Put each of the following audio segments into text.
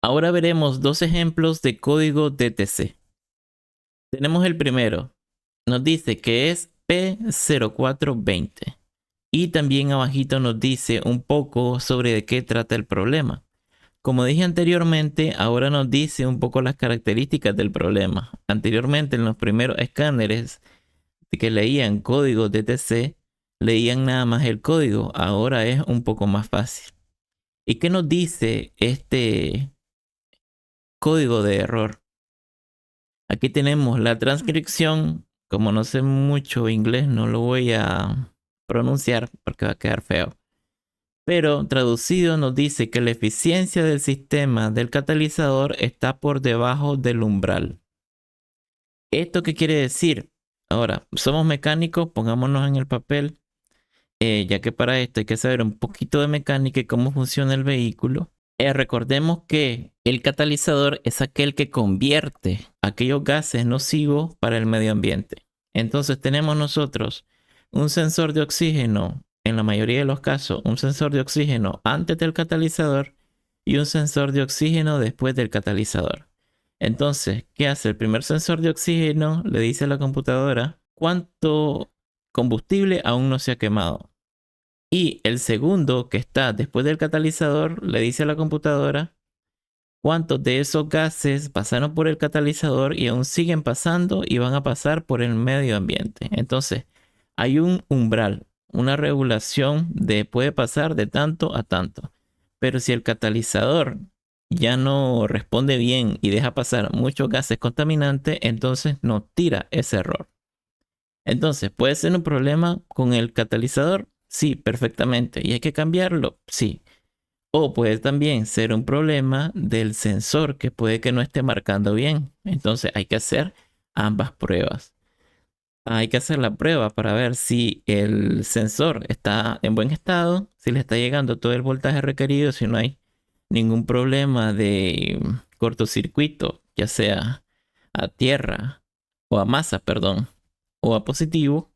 Ahora veremos dos ejemplos de código DTC. Tenemos el primero. Nos dice que es P0420. Y también abajito nos dice un poco sobre de qué trata el problema. Como dije anteriormente, ahora nos dice un poco las características del problema. Anteriormente, en los primeros escáneres que leían código DTC, leían nada más el código. Ahora es un poco más fácil. ¿Y qué nos dice este código de error? Aquí tenemos la transcripción. Como no sé mucho inglés, no lo voy a pronunciar porque va a quedar feo. Pero traducido nos dice que la eficiencia del sistema del catalizador está por debajo del umbral. ¿Esto qué quiere decir? Ahora, somos mecánicos, pongámonos en el papel, ya que para esto hay que saber un poquito de mecánica y cómo funciona el vehículo. Recordemos que el catalizador es aquel que convierte aquellos gases nocivos para el medio ambiente. Entonces tenemos nosotros un sensor de oxígeno, en la mayoría de los casos, un sensor de oxígeno antes del catalizador y un sensor de oxígeno después del catalizador. Entonces, ¿qué hace? El primer sensor de oxígeno le dice a la computadora cuánto combustible aún no se ha quemado. Y el segundo, que está después del catalizador, le dice a la computadora cuántos de esos gases pasaron por el catalizador y aún siguen pasando y van a pasar por el medio ambiente. Entonces, hay un umbral, una regulación de puede pasar de tanto a tanto. Pero si el catalizador ya no responde bien y deja pasar muchos gases contaminantes, entonces nos tira ese error. Entonces, ¿puede ser un problema con el catalizador? Sí, perfectamente. ¿Y hay que cambiarlo? Sí. O puede también ser un problema del sensor que puede que no esté marcando bien. Entonces hay que hacer ambas pruebas. Hay que hacer la prueba para ver si el sensor está en buen estado, si le está llegando todo el voltaje requerido, si no hay ningún problema de cortocircuito, ya sea a tierra o a masa, perdón, o a positivo,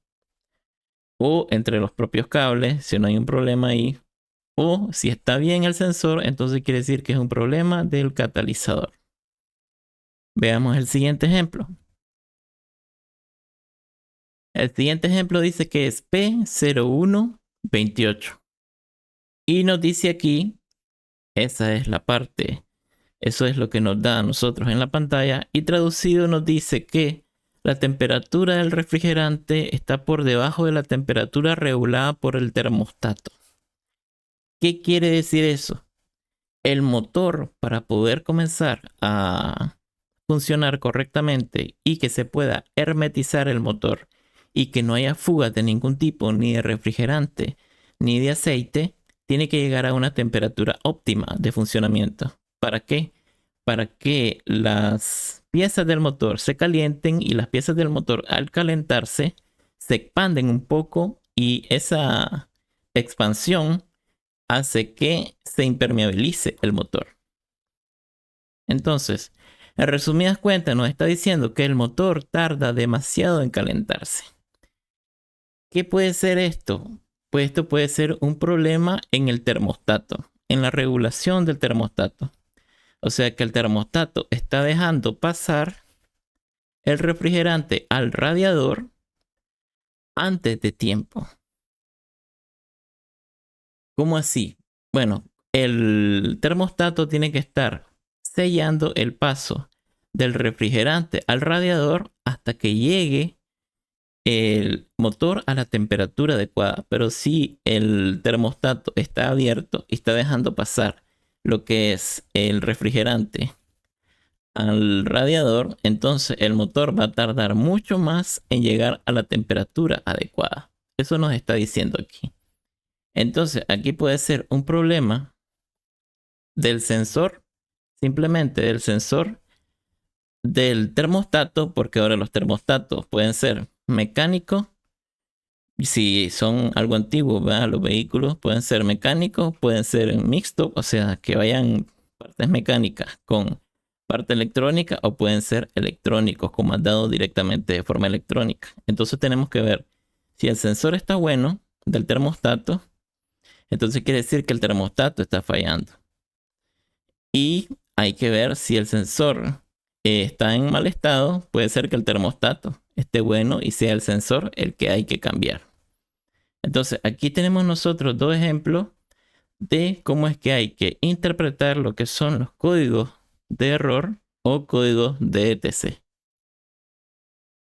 o entre los propios cables, si no hay un problema ahí, o si está bien el sensor, entonces quiere decir que es un problema del catalizador. Veamos el siguiente ejemplo. El siguiente ejemplo dice que es P0128. Y nos dice aquí, esa es la parte, eso es lo que nos da a nosotros en la pantalla. Y traducido nos dice que la temperatura del refrigerante está por debajo de la temperatura regulada por el termostato. ¿Qué quiere decir eso? El motor, para poder comenzar a funcionar correctamente y que se pueda hermetizar el motor y que no haya fugas de ningún tipo, ni de refrigerante, ni de aceite, tiene que llegar a una temperatura óptima de funcionamiento. ¿Para qué? Para que las piezas del motor se calienten y las piezas del motor al calentarse se expanden un poco y esa expansión hace que se impermeabilice el motor. Entonces, en resumidas cuentas, nos está diciendo que el motor tarda demasiado en calentarse. ¿Qué puede ser esto? Pues esto puede ser un problema en el termostato, en la regulación del termostato. O sea que el termostato está dejando pasar el refrigerante al radiador antes de tiempo. ¿Cómo así? Bueno, el termostato tiene que estar sellando el paso del refrigerante al radiador hasta que llegue el motor a la temperatura adecuada. Pero si el termostato está abierto y está dejando pasar lo que es el refrigerante al radiador, entonces el motor va a tardar mucho más en llegar a la temperatura adecuada. Eso nos está diciendo aquí. Entonces aquí puede ser un problema del sensor, simplemente del sensor del termostato, porque ahora los termostatos pueden ser mecánicos. Si son algo antiguo, ¿verdad? Los vehículos pueden ser mecánicos, pueden ser mixtos, o sea, que vayan partes mecánicas con parte electrónica, o pueden ser electrónicos, comandados directamente de forma electrónica. Entonces tenemos que ver si el sensor está bueno del termostato, entonces quiere decir que el termostato está fallando. Y hay que ver si el sensor está en mal estado. Puede ser que el termostato esté bueno y sea el sensor el que hay que cambiar. Entonces aquí tenemos nosotros dos ejemplos de cómo es que hay que interpretar lo que son los códigos de error o códigos de ETC.